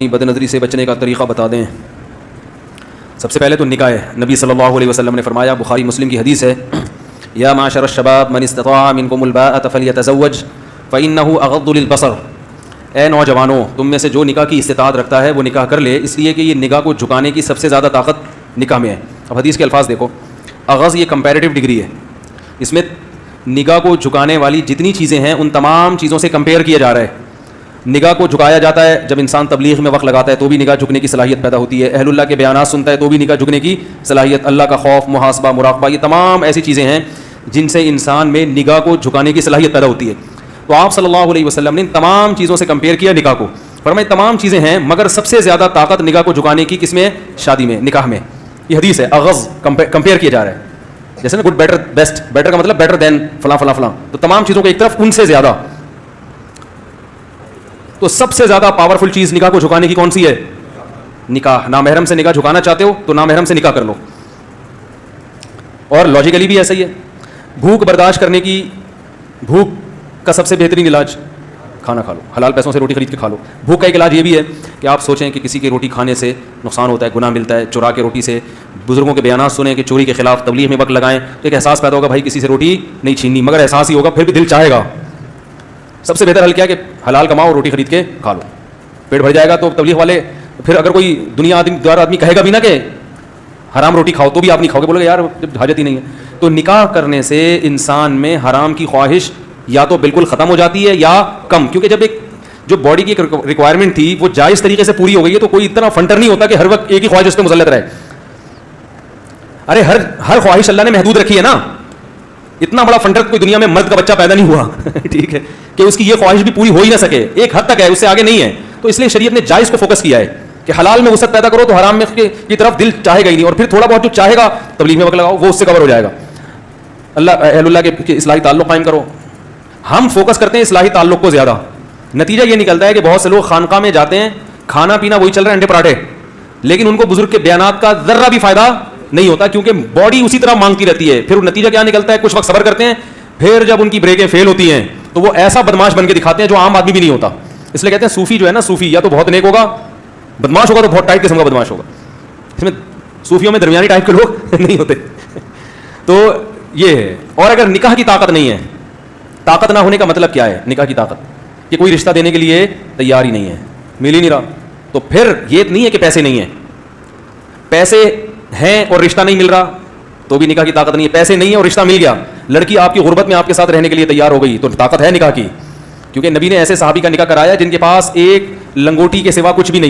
بد نظری سے بچنے کا طریقہ بتا دیں۔ سب سے پہلے تو نکاح ہے۔ نبی صلی اللہ علیہ وسلم نے فرمایا، بخاری مسلم کی حدیث ہے، یا معاشر الشباب من استطاع منکم الباءۃ فلیتزوج فانہ اغض للبصر، اے نوجوانوں تم میں سے جو نکاح کی استطاعت رکھتا ہے وہ نکاح کر لے، اس لیے کہ یہ نکاح کو جھکانے کی سب سے زیادہ طاقت نکاح میں ہے۔ اب حدیث کے الفاظ دیکھو، اغض یہ کمپیریٹیو ڈگری ہے، اس میں نگاہ کو جھکانے والی جتنی چیزیں ہیں ان تمام چیزوں سے کمپیئر کیا جا رہا ہے۔ نگاہ کو جھکایا جاتا ہے جب انسان تبلیغ میں وقت لگاتا ہے تو بھی نگاہ جھکنے کی صلاحیت پیدا ہوتی ہے، اہل اللہ کے بیانات سنتا ہے تو بھی نگاہ جھکنے کی صلاحیت، اللہ کا خوف، محاسبہ، مراقبہ، یہ تمام ایسی چیزیں ہیں جن سے انسان میں نگاہ کو جھکانے کی صلاحیت پیدا ہوتی ہے۔ تو آپ صلی اللہ علیہ وسلم نے ان تمام چیزوں سے کمپیئر کیا نگاہ کو، فرمایا تمام چیزیں ہیں مگر سب سے زیادہ طاقت نگاہ کو جھکانے کی کس میں ہے؟ شادی میں، نکاح میں۔ یہ حدیث ہے، اغض کمپیئر کیا جا رہا ہے، جیسے نا گڈ بیٹر بیسٹ، بیٹر کا مطلب بیٹر دین فلاں فلاں فلاں، تو تمام چیزوں کو ایک طرف ان سے زیادہ، تو سب سے زیادہ پاورفل چیز نکاح کو جھکانے کی کون سی ہے؟ نکاح۔ نامحرم سے نکاح جھکانا چاہتے ہو تو نامحرم سے نکاح کر لو، اور لاجیکلی بھی ایسا ہی ہے۔ بھوک برداشت کرنے کی، بھوک کا سب سے بہترین علاج کھانا کھا لو، حلال پیسوں سے روٹی خرید کے کھا لو۔ بھوک کا ایک علاج یہ بھی ہے کہ آپ سوچیں کہ کسی کی روٹی کھانے سے نقصان ہوتا ہے، گناہ ملتا ہے، چرا کے روٹی سے بزرگوں کے بیانات سنیں کہ چوری کے خلاف تبلیغ میں وقت لگائیں تو ایک احساس پیدا ہوگا بھائی کسی سے روٹی نہیں چھیننی، مگر احساس ہی ہوگا پھر بھی دل چاہے گا۔ سب سے بہتر حل کیا ہے کہ حلال کماؤ، روٹی خرید کے کھا لو، پیٹ بھر جائے گا۔ تو تبلیغ والے پھر اگر کوئی دنیا دار آدمی کہے گا بھی نا کہ حرام روٹی کھاؤ تو بھی آپ نہیں کھاؤ گے، بولے گا یار جب حاجت ہی نہیں ہے۔ تو نکاح کرنے سے انسان میں حرام کی خواہش یا تو بالکل ختم ہو جاتی ہے یا کم، کیونکہ جب ایک جو باڈی کی ریکوائرمنٹ تھی وہ جائز طریقے سے پوری ہو گئی ہے تو کوئی اتنا فنٹر نہیں ہوتا کہ ہر وقت ایک ہی خواہش اس پہ مسلط رہے۔ ارے ہر خواہش اللہ نے محدود رکھی ہے نا، اتنا بڑا فنٹر کوئی دنیا میں مرد کا بچہ پیدا نہیں ہوا ٹھیک ہے کہ اس کی یہ خواہش بھی پوری ہو ہی نہ سکے، ایک حد تک ہے، اس سے آگے نہیں ہے۔ تو اس لیے شریعت نے جائز کو فوکس کیا ہے کہ حلال میں وسعت پیدا کرو تو حرام میں کی طرف دل چاہے گا ہی نہیں، اور پھر تھوڑا بہت جو چاہے گا تبلیغ میں وقت لگاؤ وہ اس سے کور ہو جائے گا۔ اہل اللہ کے اصلاحی تعلق قائم کرو۔ ہم فوکس کرتے ہیں اصلاحی تعلق کو زیادہ، نتیجہ یہ نکلتا ہے کہ بہت سے لوگ خانقاہ میں جاتے ہیں، کھانا پینا وہی چل رہا ہے، انڈے پراٹھے، لیکن ان کو بزرگ کے بیانات کا ذرہ بھی فائدہ نہیں ہوتا کیونکہ باڈی اسی طرح مانگتی رہتی ہے۔ پھر نتیجہ کیا نکلتا ہے؟ کچھ وقت صبر کرتے ہیں، پھر جب ان کی بریکیں فیل ہوتی ہیں تو وہ ایسا بدماش بن کے دکھاتے ہیں جو عام آدمی بھی نہیں ہوتا۔ اس لیے کہتے ہیں صوفی جو ہے نا، صوفی یا تو بہت نیک ہوگا، بدماش ہوگا تو بہت ٹائٹ قسم کا بدماش ہوگا، اس میں صوفیوں میں درمیانی ٹائپ کے لوگ نہیں ہوتے۔ تو یہ ہے۔ اور اگر نکاح کی طاقت نہیں ہے، طاقت نہ ہونے کا مطلب کیا ہے؟ نکاح کی طاقت کہ کوئی رشتہ دینے کے لیے تیار ہی نہیں ہے، مل ہی نہیں رہا، تو پھر یہ نہیں ہے کہ پیسے نہیں ہیں، پیسے ہیں اور رشتہ نہیں مل رہا تو بھی نکاح کی طاقت نہیں ہے۔ پیسے نہیں ہے اور رشتہ مل گیا، لڑکی آپ کی غربت میں آپ کے ساتھ رہنے کے لیے تیار ہو گئی تو طاقت ہے نکاح کی، کیونکہ نبی نے ایسے صحابی کا نکاح کرایا جن کے پاس ایک لنگوٹی کے سوا کچھ بھی نہیں۔